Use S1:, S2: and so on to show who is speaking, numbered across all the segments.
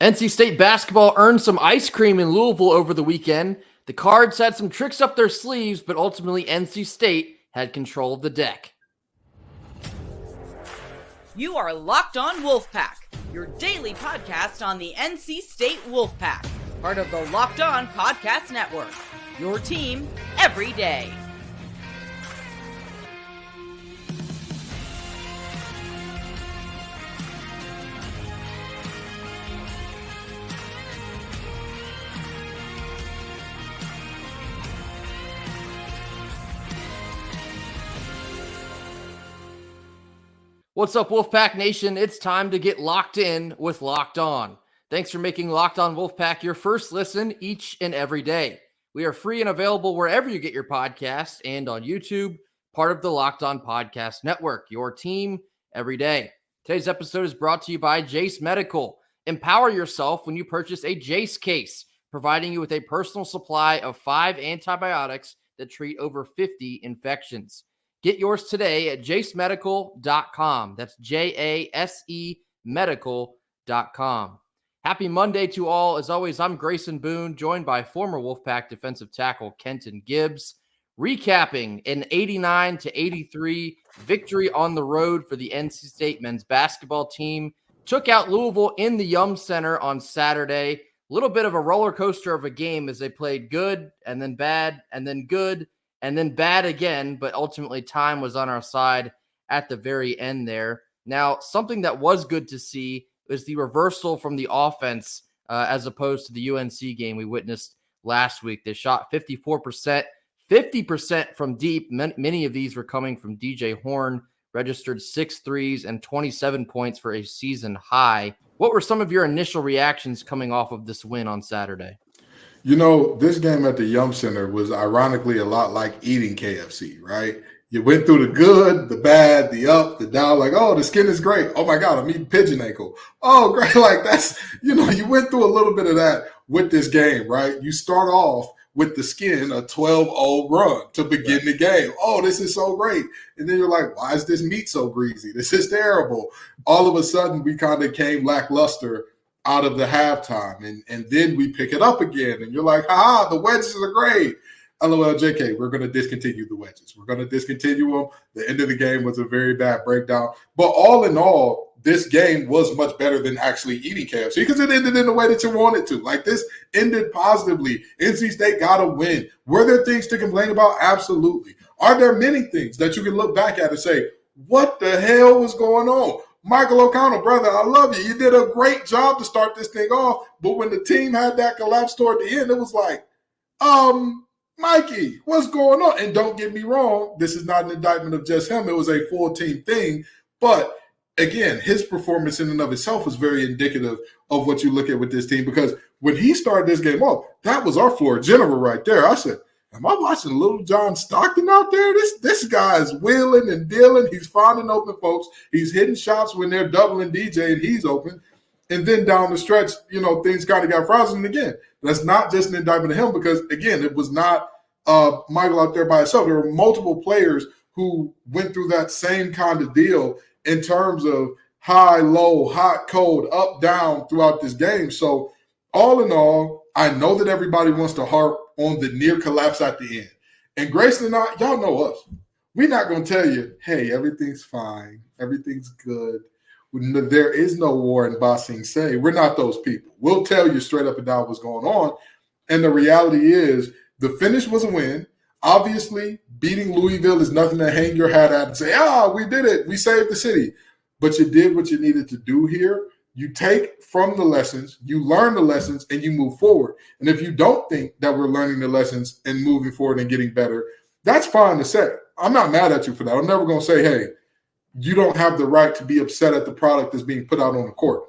S1: NC State basketball earned some ice cream in Louisville over the weekend. The Cards had some tricks up their sleeves, but ultimately NC State had control of the deck.
S2: You are Locked On Wolfpack, your daily podcast on the NC State Wolfpack, part of the Locked On Podcast Network, your team every day.
S1: What's up, Wolfpack Nation? It's time to get locked in with Locked On. Thanks for making Locked On Wolfpack your first listen each and every day. We are free and available wherever you get your podcasts and on YouTube, part of the Locked On Podcast Network, your team every day. Today's episode is brought to you by Jase Medical. Empower yourself when you purchase a Jase case, providing you with a personal supply of 5 antibiotics that treat over 50 infections. Get yours today at jasemedical.com. That's Jase medical.com. Happy Monday to all. As always, I'm Grayson Boone, joined by former Wolfpack defensive tackle Kenton Gibbs, recapping an 89-83 victory on the road for the NC State men's basketball team. Took out Louisville in the Yum Center on Saturday. A little bit of a roller coaster of a game as they played good and then bad and then good and then bad again, but ultimately time was on our side at the very end there. Now, something that was good to see is the reversal from the offense as opposed to the UNC game we witnessed last week. They shot 54%, 50% from deep. Many of these were coming from DJ Horn, registered 6 threes and 27 points for a season high. What were some of your initial reactions coming off of this win on Saturday?
S3: You know, this game at the Yum Center was ironically a lot like eating KFC, right? You went through the good, the bad, the up, the down, like, oh, the skin is great. Oh, my God, I'm eating pigeon ankle. Oh, great. Like, that's, you went through a little bit of that with this game, right? You start off with the skin, a 12-0 run to begin the game. Oh, this is so great. And then you're like, why is this meat so greasy? This is terrible. All of a sudden, we kind of came lackluster out of the halftime, and then we pick it up again, and you're like, the wedges are great. LOL, JK, we're going to discontinue the wedges. We're going to discontinue them. The end of the game was a very bad breakdown. But all in all, this game was much better than actually eating KFC because it ended in the way that you wanted to. Like, this ended positively. NC State got a win. Were there things to complain about? Absolutely. Are there many things that you can look back at and say, what the hell was going on? Michael O'Connell, brother, I love you. You did a great job to start this thing off. But when the team had that collapse toward the end, it was like, Mikey, what's going on? And don't get me wrong, this is not an indictment of just him. It was a full team thing. But again, his performance in and of itself was very indicative of what you look at with this team, because when he started this game off, that was our floor general right there. I said, am I watching Little John Stockton out there? This guy is wheeling and dealing. He's finding open folks. He's hitting shots when they're doubling DJ and he's open. And then down the stretch, things kind of got frozen. And again, that's not just an indictment of him because, again, it was not Michael out there by himself. There were multiple players who went through that same kind of deal in terms of high, low, hot, cold, up, down throughout this game. So all in all, I know that everybody wants to harp on the near collapse at the end. And Grayson and I, y'all know us. We're not going to tell you, hey, everything's fine. Everything's good. There is no war in Ba Sing Se. We're not those people. We'll tell you straight up and down what's going on. And the reality is the finish was a win. Obviously, beating Louisville is nothing to hang your hat at and say, we did it. We saved the city. But you did what you needed to do here. You take from the lessons, you learn the lessons, and you move forward. And if you don't think that we're learning the lessons and moving forward and getting better, that's fine to say. I'm not mad at you for that. I'm never going to say, hey, you don't have the right to be upset at the product that's being put out on the court.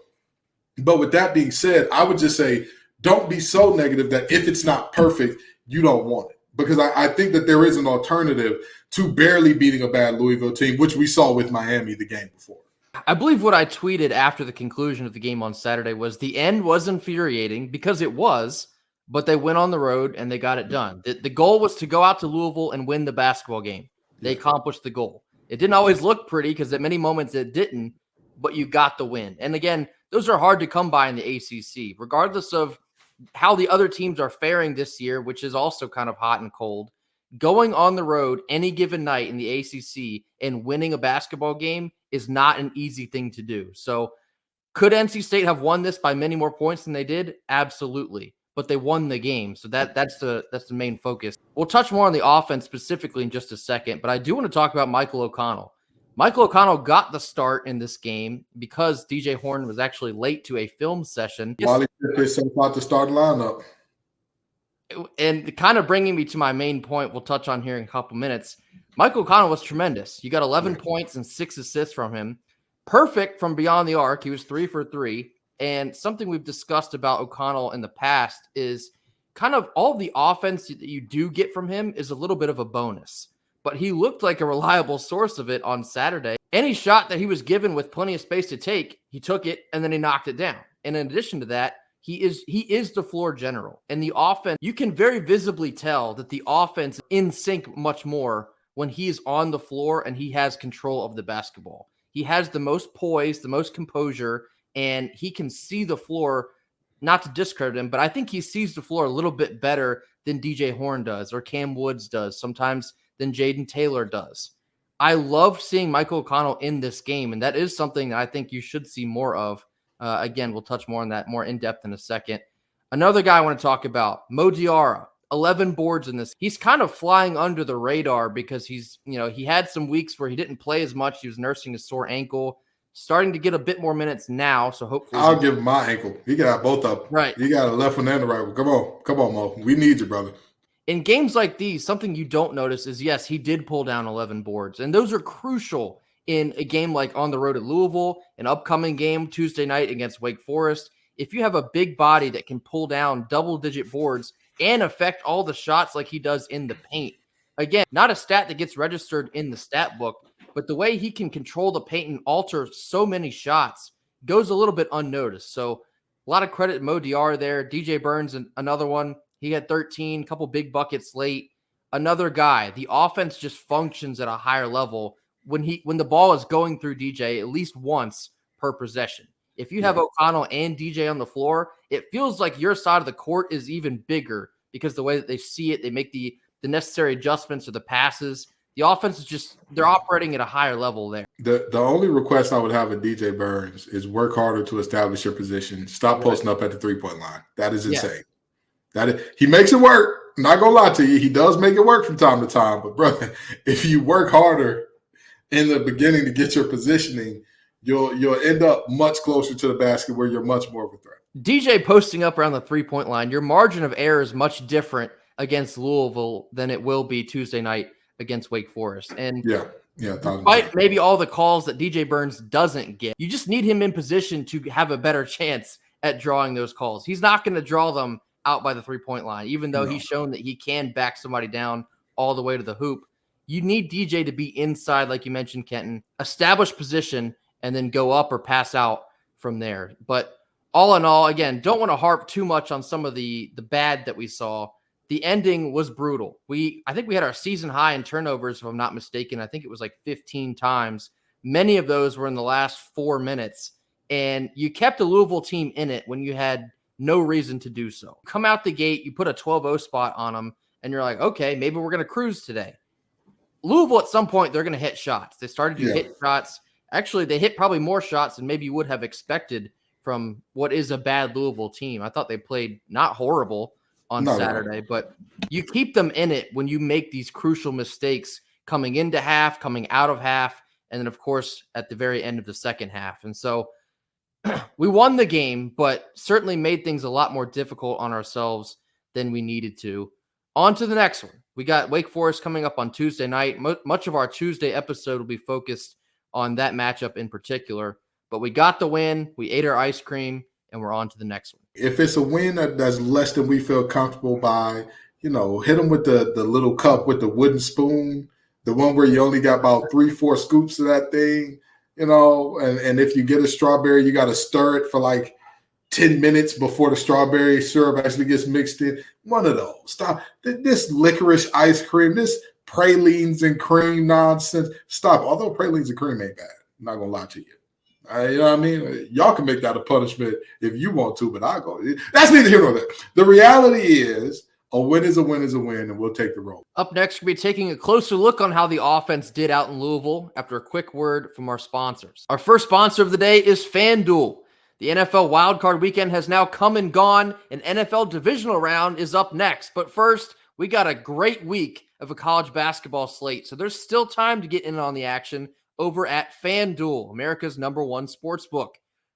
S3: But with that being said, I would just say don't be so negative that if it's not perfect, you don't want it. Because I think that there is an alternative to barely beating a bad Louisville team, which we saw with Miami the game before.
S1: I believe what I tweeted after the conclusion of the game on Saturday was the end was infuriating because it was, but they went on the road and they got it done. The goal was to go out to Louisville and win the basketball game. They accomplished the goal. It didn't always look pretty because at many moments it didn't, but you got the win. And again, those are hard to come by in the ACC, regardless of how the other teams are faring this year, which is also kind of hot and cold. Going on the road any given night in the ACC and winning a basketball game is not an easy thing to do. So could NC State have won this by many more points than they did? Absolutely. But they won the game. So that's the main focus. We'll touch more on the offense specifically in just a second, but I do want to talk about Michael O'Connell. Michael O'Connell got the start in this game because DJ Horne was actually late to a film session.
S3: While he took himself out the starting lineup.
S1: And kind of bringing me to my main point we'll touch on here in a couple minutes. Michael O'Connell was tremendous. You got 11 points and 6 assists from him. Perfect from beyond the arc. He was 3 for 3. And something we've discussed about O'Connell in the past is kind of all the offense that you do get from him is a little bit of a bonus. But he looked like a reliable source of it on Saturday. Any shot that he was given with plenty of space to take, he took it and then he knocked it down. And in addition to that, he is the floor general. And the offense, you can very visibly tell that the offense is in sync much more when he's on the floor and he has control of the basketball. He has the most poise, the most composure, and he can see the floor, not to discredit him, but I think he sees the floor a little bit better than DJ Horne does or Cam Woods does, sometimes than Jaden Taylor does. I love seeing Michael O'Connell in this game, and that is something that I think you should see more of. Again, we'll touch more on that more in depth in a second. Another guy I want to talk about, Mo Diarra, 11 boards in this. He's kind of flying under the radar because he had some weeks where he didn't play as much. He was nursing a sore ankle, starting to get a bit more minutes now. So hopefully
S3: I'll give him my ankle. He got both of them.
S1: Right.
S3: He got a left one and a right one. Come on, Mo. We need you, brother.
S1: In games like these, something you don't notice is, yes, he did pull down 11 boards, and those are crucial in a game like on the road at Louisville, an upcoming game Tuesday night against Wake Forest. If you have a big body that can pull down double-digit boards and affect all the shots like he does in the paint, again, not a stat that gets registered in the stat book, but the way he can control the paint and alter so many shots goes a little bit unnoticed. So a lot of credit to Mo Diarra there. DJ Burns, another one. He had 13, a couple big buckets late. Another guy, the offense just functions at a higher level when the ball is going through DJ at least once per possession. If you have O'Connell and DJ on the floor, it feels like your side of the court is even bigger because the way that they see it, they make the necessary adjustments or the passes. The offense is just, they're operating at a higher level there.
S3: The only request I would have of DJ Burns is work harder to establish your position. Stop posting up at the three-point line. That is insane. He makes it work. I'm not going to lie to you. He does make it work from time to time. But, brother, if you work harder in the beginning to get your positioning, you'll end up much closer to the basket where you're much more of a threat. DJ
S1: posting up around the three-point line, your margin of error is much different against Louisville than it will be Tuesday night against Wake Forest. And despite maybe all the calls that DJ Burns doesn't get, you just need him in position to have a better chance at drawing those calls. He's not going to draw them out by the three-point line, even though he's shown that he can back somebody down all the way to the hoop. You need DJ to be inside, like you mentioned, Kenton, establish position, and then go up or pass out from there. But all in all, again, don't want to harp too much on some of the bad that we saw. The ending was brutal. I think we had our season high in turnovers, if I'm not mistaken. I think it was like 15 times. Many of those were in the last 4 minutes. And you kept the Louisville team in it when you had no reason to do so. Come out the gate, you put a 12-0 spot on them, and you're like, okay, maybe we're going to cruise today. Louisville, at some point, they're going to hit shots. They started to hit shots. Actually, they hit probably more shots than maybe you would have expected from what is a bad Louisville team. I thought they played not horrible on Saturday, but you keep them in it when you make these crucial mistakes coming into half, coming out of half, and then, of course, at the very end of the second half. And so we won the game, but certainly made things a lot more difficult on ourselves than we needed to. On to the next one. We got Wake Forest coming up on Tuesday night. Much of our Tuesday episode will be focused on that matchup in particular. But we got the win. We ate our ice cream, and we're on to the next one.
S3: If it's a win that's less than we feel comfortable by, hit them with the little cup with the wooden spoon, the one where you only got about 3-4 scoops of that thing. And if you get a strawberry, you got to stir it for like 10 minutes before the strawberry syrup actually gets mixed in. One of those. Stop. This licorice ice cream, this pralines and cream nonsense. Stop. Although pralines and cream ain't bad. I'm not going to lie to you. You know what I mean? Y'all can make that a punishment if you want to, but I go. That's neither here nor there. The reality is a win is a win is a win, and we'll take the roll.
S1: Up next, we'll be taking a closer look on how the offense did out in Louisville after a quick word from our sponsors. Our first sponsor of the day is FanDuel. The NFL wildcard weekend has now come and gone, and NFL divisional round is up next. But first, we got a great week of a college basketball slate, so there's still time to get in on the action over at FanDuel, America's #1 sportsbook.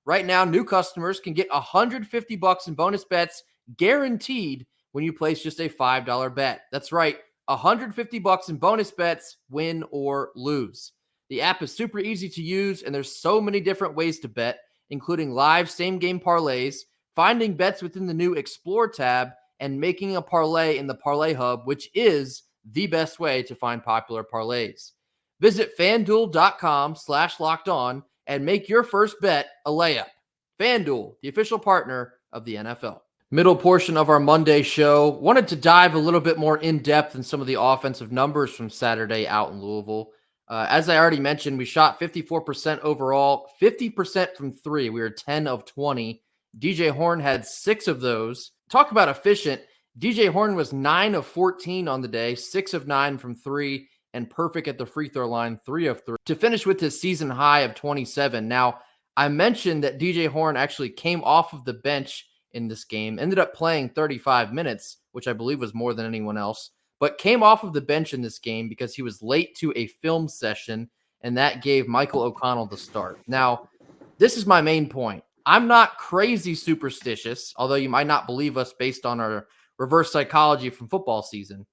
S1: Right now, new customers can get $150 in bonus bets guaranteed when you place just a $5 bet. That's right, $150 in bonus bets, win or lose. The app is super easy to use, and there's so many different ways to bet, including live same-game parlays, finding bets within the new Explore tab, and making a parlay in the Parlay Hub, which is the best way to find popular parlays. Visit FanDuel.com/lockedon and make your first bet a layup. FanDuel, the official partner of the NFL. Middle portion of our Monday show, wanted to dive a little bit more in depth in some of the offensive numbers from Saturday out in Louisville. As I already mentioned, we shot 54% overall, 50% from three. We were 10 of 20. DJ Horn had 6 of those. Talk about efficient. DJ Horn was 9 of 14 on the day, 6 of 9 from three, and perfect at the free throw line, 3 of 3, to finish with his season high of 27. Now, I mentioned that DJ Horn actually came off of the bench in this game, ended up playing 35 minutes, which I believe was more than anyone else, but came off of the bench in this game because he was late to a film session, and that gave Michael O'Connell the start. Now, this is my main point. I'm not crazy superstitious, although you might not believe us based on our reverse psychology from football season.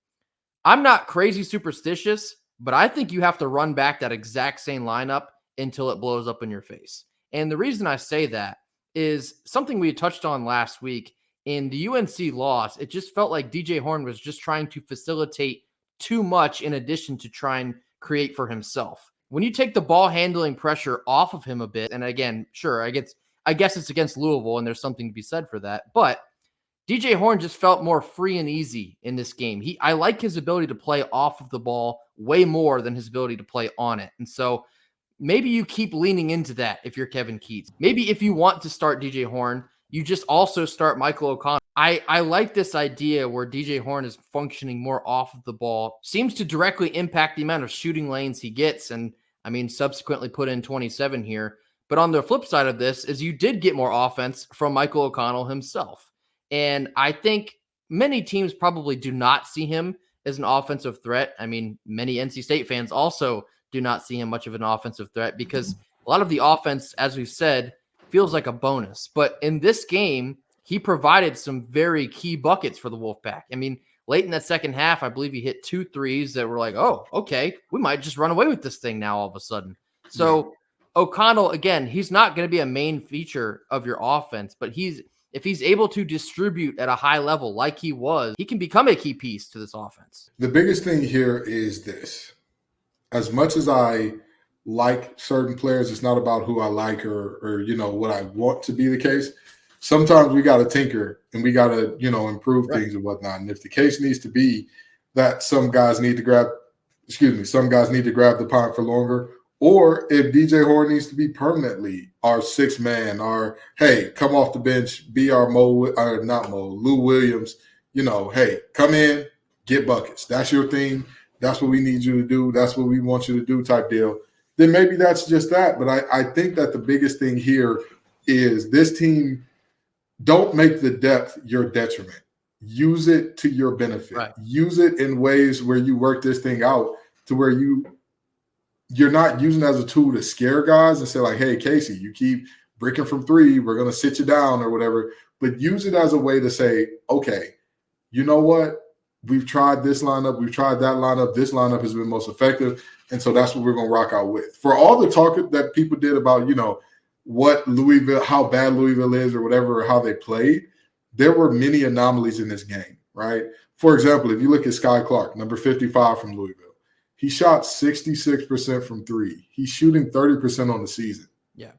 S1: I'm not crazy superstitious, but I think you have to run back that exact same lineup until it blows up in your face. And the reason I say that is something we had touched on last week. In the UNC loss, it just felt like DJ Horn was just trying to facilitate too much in addition to try and create for himself. When you take the ball handling pressure off of him a bit, and again, sure, I guess it's against Louisville and there's something to be said for that, but DJ Horn just felt more free and easy in this game. I like his ability to play off of the ball way more than his ability to play on it. And so maybe you keep leaning into that if you're Kevin Keatts. Maybe if you want to start DJ Horn, you just also start Michael O'Connell. I like this idea where DJ Horn is functioning more off of the ball, seems to directly impact the amount of shooting lanes he gets, and I mean, subsequently put in 27 here. But on the flip side of this is you did get more offense from Michael O'Connell himself. And I think many teams probably do not see him as an offensive threat. I mean, many NC State fans also do not see him much of an offensive threat because a lot of the offense, as we've said, feels like a bonus. But in this game, he provided some very key buckets for the Wolfpack. I mean, late in that second half, I believe he hit 2 threes that were like, oh, okay, we might just run away with this thing now all of a sudden. So O'Connell, again, he's not going to be a main feature of your offense, but if he's able to distribute at a high level like he was, he can become a key piece to this offense.
S3: The biggest thing here is this. As much as I like certain players, it's not about who I like or what I want to be the case. Sometimes we got to tinker and we got to, improve things and whatnot. And if the case needs to be that some guys need to grab the pint for longer, or if DJ Horn needs to be permanently our sixth man, or hey, come off the bench, be our Lou Williams, hey, come in, get buckets. That's your thing. That's what we need you to do. That's what we want you to do type deal. Then maybe that's just that. But I think that the biggest thing here is this team, don't make the depth your detriment. Use it to your benefit.
S1: Right.
S3: Use it in ways where you work this thing out to where you're not using it as a tool to scare guys and say like, hey, Casey, you keep breaking from three, we're going to sit you down or whatever. But use it as a way to say, okay, you know what? We've tried this lineup. We've tried that lineup. This lineup has been most effective. And so that's what we're going to rock out with. For all the talk that people did about, what Louisville, how bad Louisville is or whatever, or how they played, there were many anomalies in this game, right? For example, if you look at Sky Clark, number 55 from Louisville, he shot 66% from three. He's shooting 30% on the season.
S1: Yeah.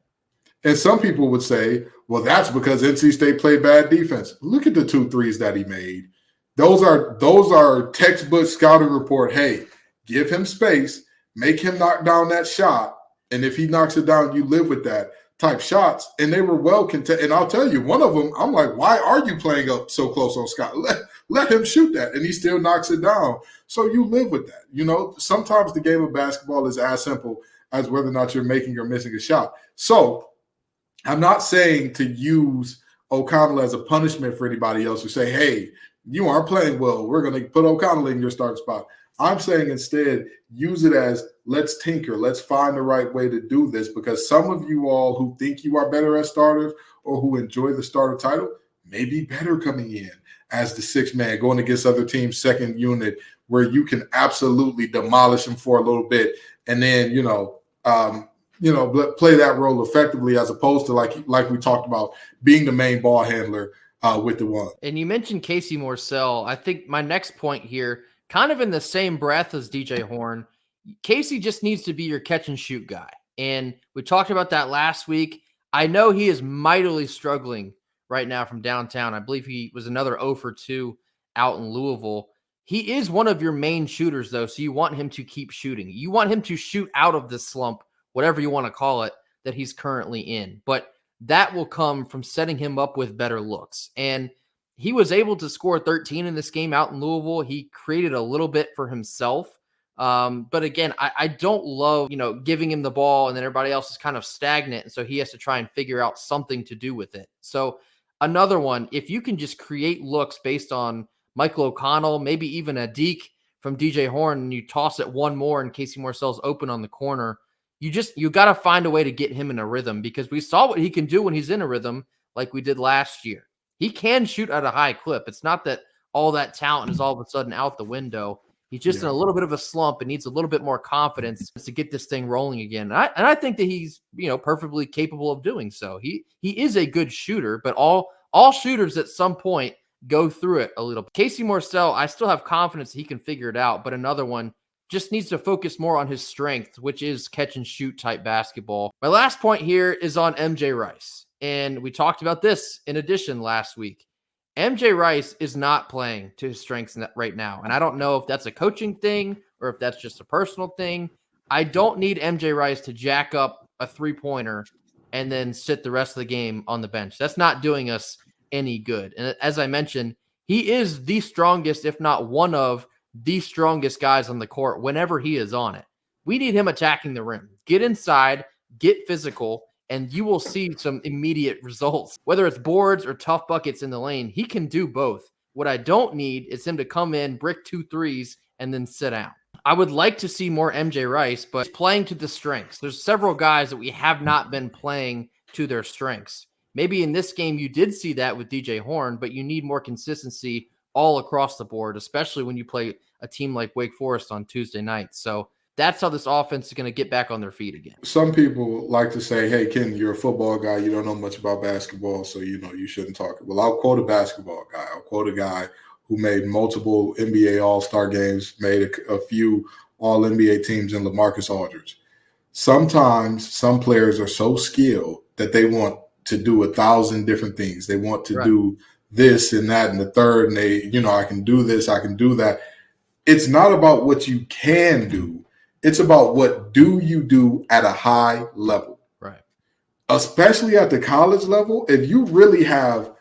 S3: And some people would say, well, that's because NC State played bad defense. Look at the 2 threes that he made. Those are textbook scouting report. Hey, give him space, make him knock down that shot, and if he knocks it down, you live with that. type shots, and they were well contested. And I'll tell you, one of them, I'm like, why are you playing up so close on Scott? Let him shoot that, and he still knocks it down. So you live with that. You know, sometimes the game of basketball is as simple as whether or not you're making or missing a shot. So I'm not saying to use O'Connell as a punishment for anybody else who say, hey, you aren't playing well, we're going to put O'Connell in your starting spot. I'm saying instead use it as let's tinker, let's find the right way to do this, because some of you all who think you are better as starters or who enjoy the starter title may be better coming in as the sixth man, going against other teams' second unit, where you can absolutely demolish them for a little bit and then, play that role effectively, as opposed to like we talked about, being the main ball handler with the one.
S1: And you mentioned Casey Morsell. I think my next point here, kind of in the same breath as DJ Horn, Casey just needs to be your catch and shoot guy. And we talked about that last week. I know he is mightily struggling right now from downtown. I believe he was another 0 for 2 out in Louisville. He is one of your main shooters, though, so you want him to keep shooting. You want him to shoot out of this slump, whatever you want to call it, that he's currently in. But that will come from setting him up with better looks. And he was able to score 13 in this game out in Louisville. He created a little bit for himself. But again, I don't love, giving him the ball and then everybody else is kind of stagnant. And so he has to try and figure out something to do with it. So another one, if you can just create looks based on Michael O'Connell, maybe even a deke from DJ Horn, and you toss it one more and Casey Morsell's open on the corner, you got to find a way to get him in a rhythm, because we saw what he can do when he's in a rhythm, like we did last year. He can shoot at a high clip. It's not that all that talent is all of a sudden out the window. He's just in a little bit of a slump and needs a little bit more confidence to get this thing rolling again. And I think that he's, perfectly capable of doing so. He is a good shooter, but all shooters at some point go through it a little. Casey Morsell, I still have confidence he can figure it out, but another one just needs to focus more on his strength, which is catch and shoot type basketball. My last point here is on MJ Rice. And we talked about this in addition last week. MJ Rice is not playing to his strengths right now. And I don't know if that's a coaching thing or if that's just a personal thing. I don't need MJ Rice to jack up a three-pointer and then sit the rest of the game on the bench. That's not doing us any good. And as I mentioned, he is the strongest, if not one of the strongest guys on the court whenever he is on it. We need him attacking the rim. Get inside, get physical, and you will see some immediate results. Whether it's boards or tough buckets in the lane, he can do both. What I don't need is him to come in, brick 2 threes, and then sit down. I would like to see more MJ Rice, but he's playing to the strengths. There's several guys that we have not been playing to their strengths. Maybe in this game you did see that with DJ Horn, but you need more consistency all across the board, especially when you play a team like Wake Forest on Tuesday night. So that's how this offense is going to get back on their feet again.
S3: Some people like to say, hey, Ken, you're a football guy. You don't know much about basketball, so, you shouldn't talk. Well, I'll quote a basketball guy. I'll quote a guy who made multiple NBA All-Star games, made a few All-NBA teams in LaMarcus Aldridge. Sometimes some players are so skilled that they want to do 1,000 different things. They want to do this and that and the third, and they, I can do this, I can do that. It's not about what you can do. It's about what do you do at a high level.
S1: Right.
S3: Especially at the college level, if you really have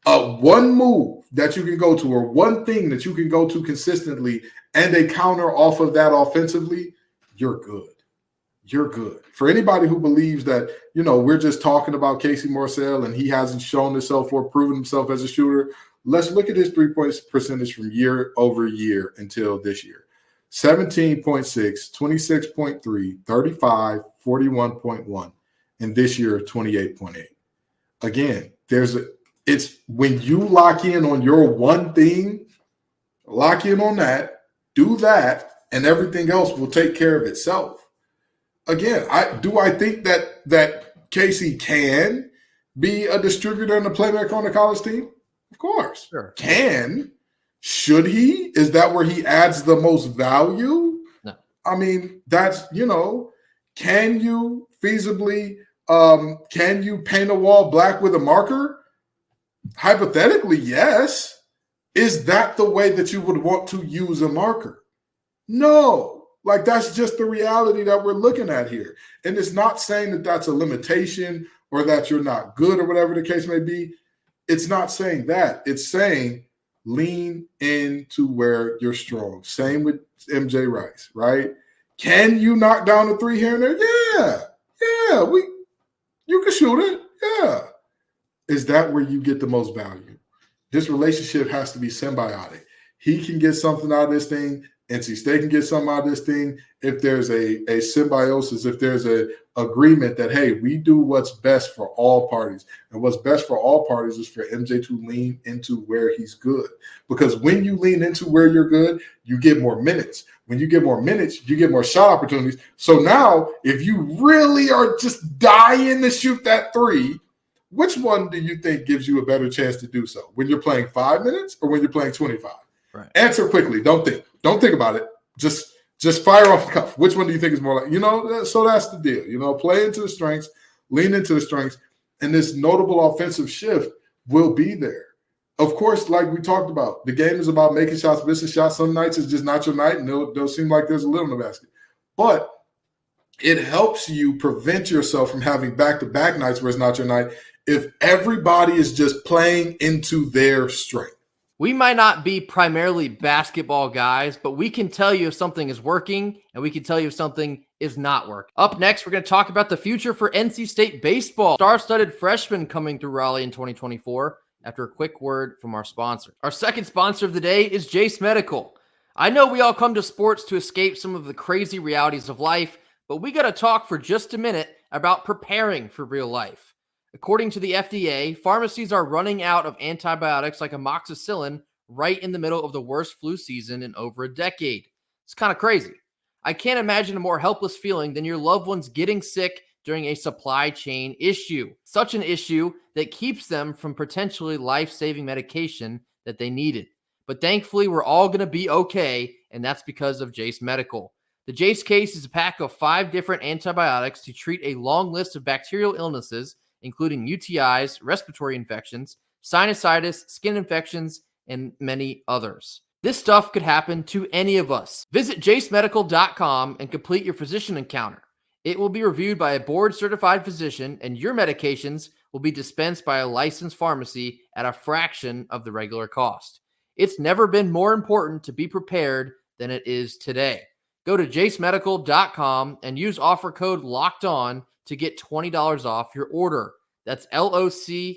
S3: one move that you can go to or one thing that you can go to consistently and they counter off of that offensively, you're good. You're good. For anybody who believes that, we're just talking about Casey Morsell and he hasn't shown himself or proven himself as a shooter, let's look at his three-point percentage from year over year until this year. 17.6, 26.3, 35, 41.1, and this year 28.8. Again, it's when you lock in on your one thing, lock in on that, do that, and everything else will take care of itself. Again, I think that Casey can be a distributor and a playmaker on the college team? Of course.
S1: Sure.
S3: Can. Should he? Is that where he adds the most value?
S1: No.
S3: I mean, that's, can you feasibly, can you paint a wall black with a marker? Hypothetically, yes. Is that the way that you would want to use a marker? No. Like, that's just the reality that we're looking at here. And it's not saying that that's a limitation or that you're not good or whatever the case may be. It's not saying that. It's saying lean into where you're strong. Same with MJ Rice, right? Can you knock down a three here and there? Yeah. You can shoot it. Yeah. Is that where you get the most value? This relationship has to be symbiotic. He can get something out of this thing. NC State can get something out of this thing. If there's a symbiosis, if there's a agreement that, hey, we do what's best for all parties. And what's best for all parties is for MJ to lean into where he's good. Because when you lean into where you're good, you get more minutes. When you get more minutes, you get more shot opportunities. So now, if you really are just dying to shoot that three, which one do you think gives you a better chance to do so? When you're playing 5 minutes or when you're playing 25?
S1: Right.
S3: Answer quickly. Don't think. Don't think about it. Just fire off the cuff. Which one do you think is more like, so that's the deal. Play into the strengths, lean into the strengths, and this notable offensive shift will be there. Of course, like we talked about, the game is about making shots, missing shots. Some nights it's just not your night, and they'll seem like there's a little in the basket. But it helps you prevent yourself from having back-to-back nights where it's not your night if everybody is just playing into their strength.
S1: We might not be primarily basketball guys, but we can tell you if something is working, and we can tell you if something is not working. Up next, we're going to talk about the future for NC State baseball. Star-studded freshmen coming through Raleigh in 2024 after a quick word from our sponsor. Our second sponsor of the day is Jase Medical. I know we all come to sports to escape some of the crazy realities of life, but we got to talk for just a minute about preparing for real life. According to the FDA, pharmacies are running out of antibiotics like amoxicillin right in the middle of the worst flu season in over a decade. It's kind of crazy. I can't imagine a more helpless feeling than your loved ones getting sick during a supply chain issue. Such an issue that keeps them from potentially life-saving medication that they needed. But thankfully, we're all going to be okay, and that's because of Jase Medical. The Jase case is a pack of 5 different antibiotics to treat a long list of bacterial illnesses, including UTIs, respiratory infections, sinusitis, skin infections, and many others. This stuff could happen to any of us. Visit jasemedical.com and complete your physician encounter. It will be reviewed by a board-certified physician, and your medications will be dispensed by a licensed pharmacy at a fraction of the regular cost. It's never been more important to be prepared than it is today. Go to jasemedical.com and use offer code LOCKEDON to get $20 off your order. That's LOCKEDON,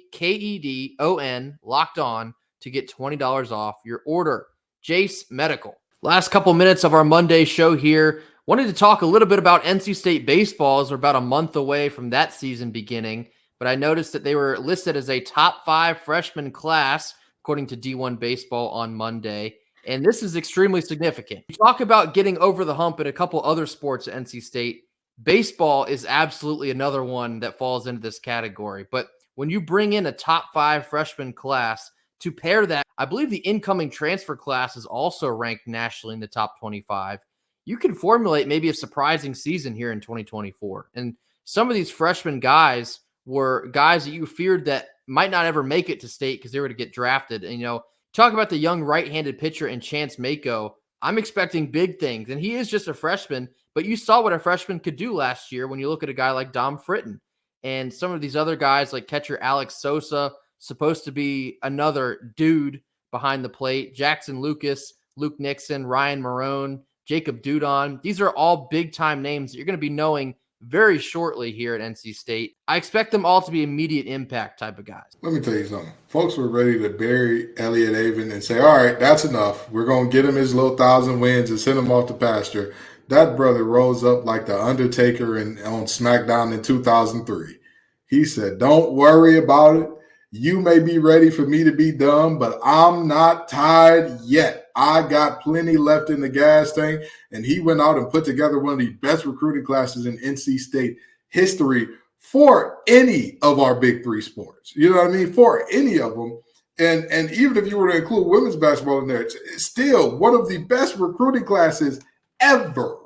S1: locked on, to get $20 off your order. Jase Medical. Last couple minutes of our Monday show here. Wanted to talk a little bit about NC State baseball as we're about a month away from that season beginning, but I noticed that they were listed as a top 5 freshman class, according to D1 Baseball on Monday, and this is extremely significant. You talk about getting over the hump in a couple other sports at NC State. Baseball is absolutely another one that falls into this category. But when you bring in a top 5 freshman class to pair that, I believe the incoming transfer class is also ranked nationally in the top 25. You can formulate maybe a surprising season here in 2024. And some of these freshman guys were guys that you feared that might not ever make it to state because they were to get drafted. And, talk about the young right-handed pitcher in Chance Mako. I'm expecting big things, and he is just a freshman, but you saw what a freshman could do last year when you look at a guy like Dom Fritton and some of these other guys like catcher Alex Sosa, supposed to be another dude behind the plate, Jackson Lucas, Luke Nixon, Ryan Marone, Jacob Dudon. These are all big-time names that you're going to be knowing very shortly here at NC State. I expect them all to be immediate impact type of guys.
S3: Let me tell you something. Folks were ready to bury Elliott Avon and say, all right, that's enough. We're going to get him his little 1,000 wins and send him off to pasture. That brother rose up like the Undertaker on SmackDown in 2003. He said, don't worry about it. You may be ready for me to be done, but I'm not tired yet. I got plenty left in the gas tank. And he went out and put together one of the best recruiting classes in NC State history for any of our big 3 sports. You know what I mean? For any of them. And even if you were to include women's basketball in there, it's still one of the best recruiting classes ever.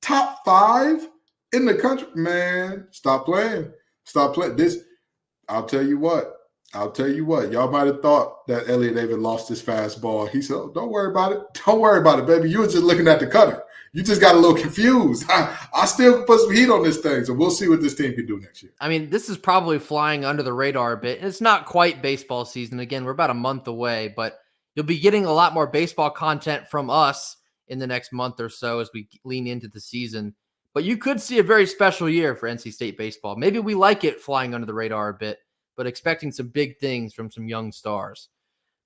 S3: Top 5 in the country. Man, stop playing. Stop playing. This, I'll tell you what. I'll tell you what, y'all might have thought that Elliott David lost his fastball. He said, oh, don't worry about it. Don't worry about it, baby. You were just looking at the cutter. You just got a little confused. I still put some heat on this thing, so we'll see what this team can do next year.
S1: I mean, this is probably flying under the radar a bit. It's not quite baseball season. Again, we're about a month away, but you'll be getting a lot more baseball content from us in the next month or so as we lean into the season. But you could see a very special year for NC State baseball. Maybe we like it flying under the radar a bit, but expecting some big things from some young stars.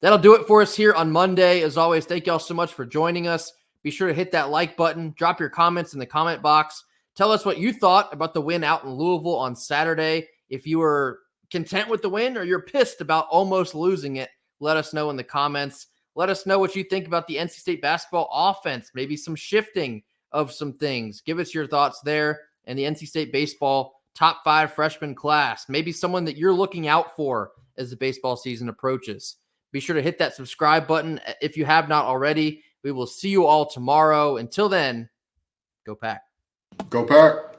S1: That'll do it for us here on Monday. As always, thank y'all so much for joining us. Be sure to hit that like button. Drop your comments in the comment box. Tell us what you thought about the win out in Louisville on Saturday. If you were content with the win or you're pissed about almost losing it, let us know in the comments. Let us know what you think about the NC State basketball offense, maybe some shifting of some things. Give us your thoughts there. And the NC State baseball top 5 freshman class, maybe someone that you're looking out for as the baseball season approaches. Be sure to hit that subscribe button if you have not already. We will see you all tomorrow. Until then, go Pack.
S3: Go Pack.